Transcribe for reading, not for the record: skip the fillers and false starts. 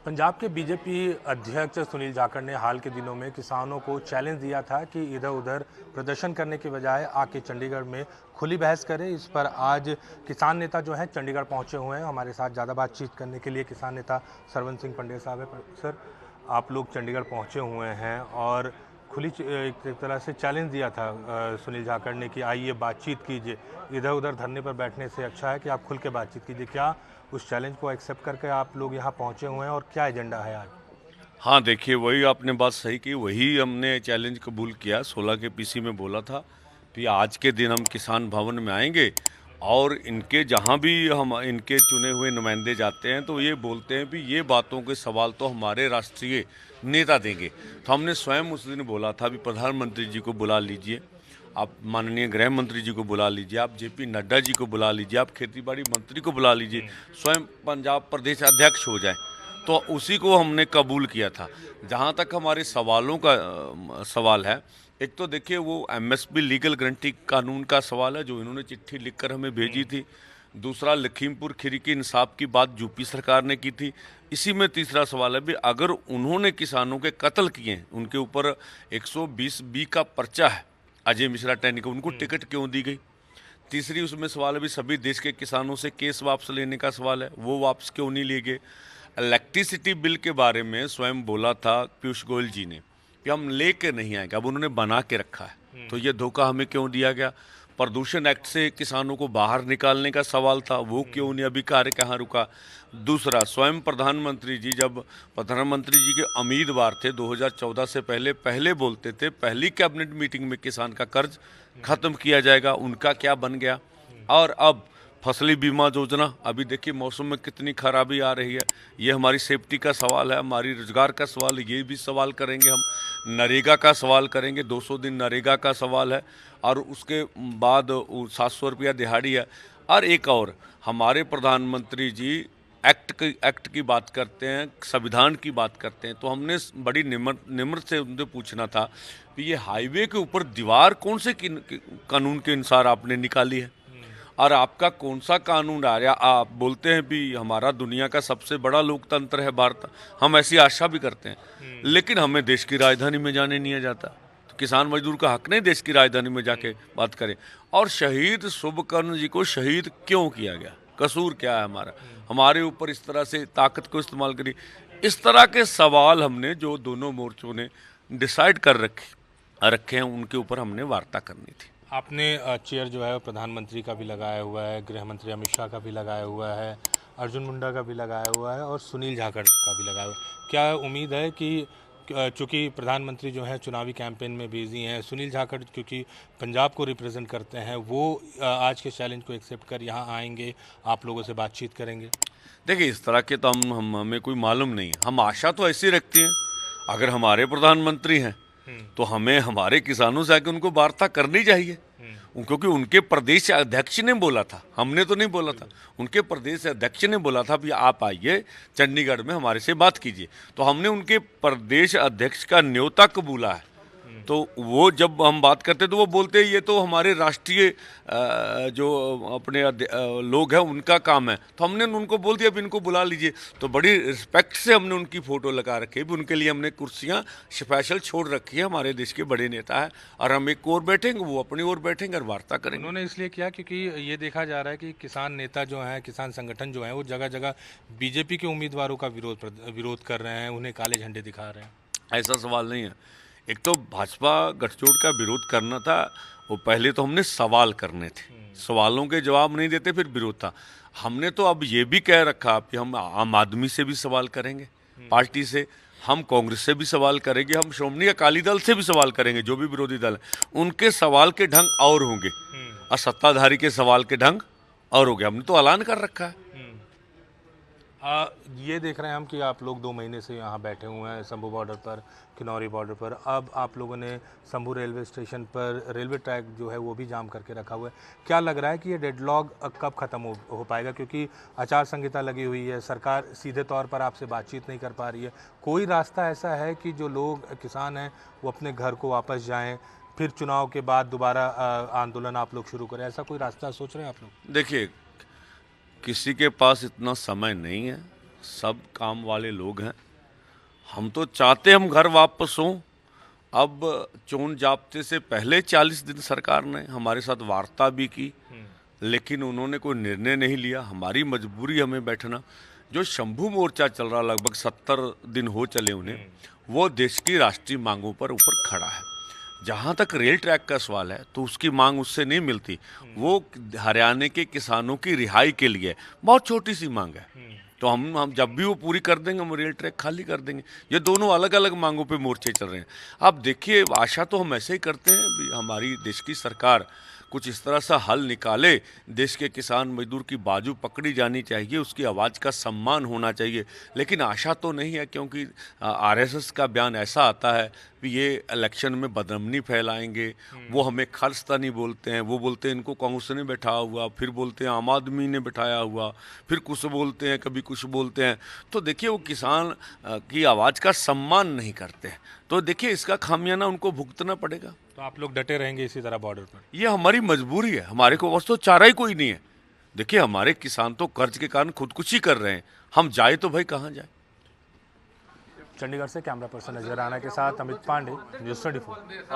पंजाब के बीजेपी अध्यक्ष सुनील जाखड़ ने हाल के दिनों में किसानों को चैलेंज दिया था कि इधर उधर प्रदर्शन करने के बजाय आके चंडीगढ़ में खुली बहस करें। इस पर आज किसान नेता जो हैं चंडीगढ़ पहुंचे हुए हैं। हमारे साथ ज़्यादा बातचीत करने के लिए किसान नेता सरवंत सिंह पंडेर साहब है। सर, आप लोग चंडीगढ़ पहुंचे हुए हैं और एक तरह से चैलेंज दिया था सुनील जाखड़ ने कि आइए बातचीत कीजिए, इधर उधर धरने पर बैठने से अच्छा है कि आप खुल के बातचीत कीजिए। क्या उस चैलेंज को एक्सेप्ट करके आप लोग यहाँ पहुँचे हुए हैं और क्या एजेंडा है आज? हाँ, देखिए वही आपने बात सही की, वही हमने चैलेंज कबूल किया। 16 के पीसी में बोला था कि आज के दिन हम किसान भवन में आएंगे और इनके जहाँ भी हम इनके चुने हुए नुमाइंदे जाते हैं तो ये बोलते हैं कि ये बातों के सवाल तो हमारे राष्ट्रीय नेता देंगे। तो हमने स्वयं उस दिन बोला था भी प्रधानमंत्री जी को बुला लीजिए, आप माननीय गृह मंत्री जी को बुला लीजिए, आप जेपी नड्डा जी को बुला लीजिए, आप खेती बाड़ी मंत्री को बुला लीजिए, स्वयं पंजाब प्रदेश अध्यक्ष हो जाए। तो उसी को हमने कबूल किया था। जहाँ तक हमारे सवालों का सवाल है, एक तो देखिए वो एमएसपी लीगल गारंटी कानून का सवाल है जो इन्होंने चिट्ठी लिखकर हमें भेजी थी। दूसरा लखीमपुर खीरी के इंसाफ की बात यूपी सरकार ने की थी। इसी में तीसरा सवाल है भी अगर उन्होंने किसानों के कत्ल किए हैं, उनके ऊपर 120B का पर्चा है, अजय मिश्रा टैनी को, उनको टिकट क्यों दी गई। तीसरी उसमें सवाल है भी सभी देश के किसानों से केस वापस लेने का सवाल है, वो वापस क्यों नहीं लिए गए। इलेक्ट्रिसिटी बिल के बारे में स्वयं बोला था पीयूष गोयल जी ने कि हम लेके नहीं आएंगे, अब उन्होंने बना के रखा है, तो ये धोखा हमें क्यों दिया गया। प्रदूषण एक्ट से किसानों को बाहर निकालने का सवाल था, वो क्यों नहीं, अभी कार्य कहाँ रुका। दूसरा, स्वयं प्रधानमंत्री जी जब प्रधानमंत्री जी के उम्मीदवार थे 2014 से पहले बोलते थे पहली कैबिनेट मीटिंग में किसान का कर्ज खत्म किया जाएगा, उनका क्या बन गया। और अब फसली बीमा योजना, अभी देखिए मौसम में कितनी खराबी आ रही है, ये हमारी सेफ्टी का सवाल है, हमारी रोजगार का सवाल है, ये भी सवाल करेंगे हम। नरेगा का सवाल करेंगे, 200 दिन नरेगा का सवाल है, और उसके बाद 700 रुपया दिहाड़ी है। और एक और, हमारे प्रधानमंत्री जी एक्ट की बात करते हैं, संविधान की बात करते हैं, तो हमने बड़ी निम्र से उनसे पूछना था कि ये हाईवे के ऊपर दीवार कौन से कानून के अनुसार आपने निकाली है, और आपका कौन सा कानून आ रहा। आप बोलते हैं भी हमारा दुनिया का सबसे बड़ा लोकतंत्र है भारत, हम ऐसी आशा भी करते हैं, लेकिन हमें देश की राजधानी में जाने नहीं जाता। तो किसान मजदूर का हक नहीं देश की राजधानी में जाके बात करें। और शहीद शुभकर्ण जी को शहीद क्यों किया गया, कसूर क्या है हमारा, हमारे ऊपर इस तरह से ताकत को इस्तेमाल करी। इस तरह के सवाल हमने जो दोनों मोर्चों ने डिसाइड कर रखे हैं, उनके ऊपर हमने वार्ता करनी थी। आपने चेयर जो है वो प्रधानमंत्री का भी लगाया हुआ है, गृह मंत्री अमित शाह का भी लगाया हुआ है, अर्जुन मुंडा का भी लगाया हुआ है और सुनील जाखड़ का भी लगाया हुआ है। क्या उम्मीद है कि चूँकि प्रधानमंत्री जो है चुनावी कैंपेन में बिजी हैं, सुनील जाखड़ क्योंकि पंजाब को रिप्रेजेंट करते हैं, वो आज के चैलेंज को एक्सेप्ट कर यहाँ आएंगे, आप लोगों से बातचीत करेंगे? देखिए इस तरह के तो हमें कोई मालूम नहीं है, हम आशा तो ऐसी रखते हैं अगर हमारे प्रधानमंत्री हैं तो हमें हमारे किसानों से आके उनको वार्ता करनी चाहिए, क्योंकि उनके प्रदेश अध्यक्ष ने बोला था, हमने तो नहीं बोला था, उनके प्रदेश अध्यक्ष ने बोला था भी आप आइए चंडीगढ़ में हमारे से बात कीजिए। तो हमने उनके प्रदेश अध्यक्ष का न्योता कबूला है। तो वो जब हम बात करते तो वो बोलते हैं ये तो हमारे राष्ट्रीय जो अपने लोग हैं उनका काम है। तो हमने उनको बोल दिया भी इनको बुला लीजिए। तो बड़ी रिस्पेक्ट से हमने उनकी फ़ोटो लगा रखी है, भी उनके लिए हमने कुर्सियां स्पेशल छोड़ रखी है। हमारे देश के बड़े नेता है और हम एक ओर बैठेंगे, वो अपनी ओर बैठेंगे और वार्ता करेंगे। उन्होंने इसलिए किया क्योंकि ये देखा जा रहा है कि किसान नेता जो हैं, किसान संगठन जो हैं, वो जगह जगह बीजेपी के उम्मीदवारों का विरोध कर रहे हैं, उन्हें काले झंडे दिखा रहे हैं। ऐसा सवाल नहीं है। एक तो भाजपा गठजोड़ का विरोध करना था, वो पहले तो हमने सवाल करने थे, सवालों के जवाब नहीं देते फिर विरोध था। हमने तो अब ये भी कह रखा कि हम आम आदमी से भी सवाल करेंगे, पार्टी से, हम कांग्रेस से भी सवाल करेंगे, हम श्रोमणी अकाली दल से भी सवाल करेंगे, जो भी विरोधी दल है उनके सवाल के ढंग और होंगे और सत्ताधारी के सवाल के ढंग और होंगे। हमने तो ऐलान कर रखा है। ये देख रहे हैं हम कि आप लोग 2 महीने से यहाँ बैठे हुए हैं शंभू बॉर्डर पर, किन्नौरी बॉर्डर पर। अब आप लोगों ने शंभू रेलवे स्टेशन पर रेलवे ट्रैक जो है वो भी जाम करके रखा हुआ है। क्या लग रहा है कि ये डेडलॉक कब ख़त्म हो पाएगा, क्योंकि आचार संहिता लगी हुई है, सरकार सीधे तौर पर आपसे बातचीत नहीं कर पा रही है। कोई रास्ता ऐसा है कि जो लोग किसान हैं वो अपने घर को वापस जाएँ, फिर चुनाव के बाद दोबारा आंदोलन आप लोग शुरू करें, ऐसा कोई रास्ता सोच रहे हैं आप लोग? देखिए किसी के पास इतना समय नहीं है, सब काम वाले लोग हैं। हम तो चाहते हम घर वापस हों। अब चोन जाब्ते से पहले 40 दिन सरकार ने हमारे साथ वार्ता भी की, लेकिन उन्होंने कोई निर्णय नहीं लिया। हमारी मजबूरी हमें बैठना। जो शंभू मोर्चा चल रहा लगभग 70 दिन हो चले उन्हें, वो देश की राष्ट्रीय मांगों पर ऊपर खड़ा है। जहाँ तक रेल ट्रैक का सवाल है तो उसकी मांग उससे नहीं मिलती। वो हरियाणा के किसानों की रिहाई के लिए बहुत छोटी सी मांग है। तो हम जब भी वो पूरी कर देंगे हम रेल ट्रैक खाली कर देंगे। ये दोनों अलग अलग मांगों पे मोर्चे चल रहे हैं। अब देखिए, आशा तो हम ऐसे ही करते हैं भी हमारी देश की सरकार कुछ इस तरह सा हल निकाले। देश के किसान मजदूर की बाजू पकड़ी जानी चाहिए, उसकी आवाज़ का सम्मान होना चाहिए। लेकिन आशा तो नहीं है, क्योंकि आरएसएस का बयान ऐसा आता है कि ये इलेक्शन में बदनामी फैलाएंगे। वो हमें खालिस्तानी बोलते हैं, वो बोलते हैं इनको कांग्रेस ने बैठाया हुआ, फिर बोलते हैं आम आदमी ने बैठाया हुआ, फिर कुछ बोलते हैं, कभी कुछ बोलते हैं। तो देखिए, वो किसान की आवाज़ का सम्मान नहीं करते। तो देखिए, इसका खामियाना उनको भुगतना पड़ेगा। तो आप लोग डटे रहेंगे इसी तरह बॉर्डर पर? ये हमारी मजबूरी है, हमारे को बस तो चारा ही कोई नहीं है। देखिए, हमारे किसान तो कर्ज के कारण खुदकुशी कर रहे हैं। हम जाए तो भाई कहाँ जाए। चंडीगढ़ से कैमरा पर्सन नजर राणा के साथ अमित पांडे, न्यूज़ 24।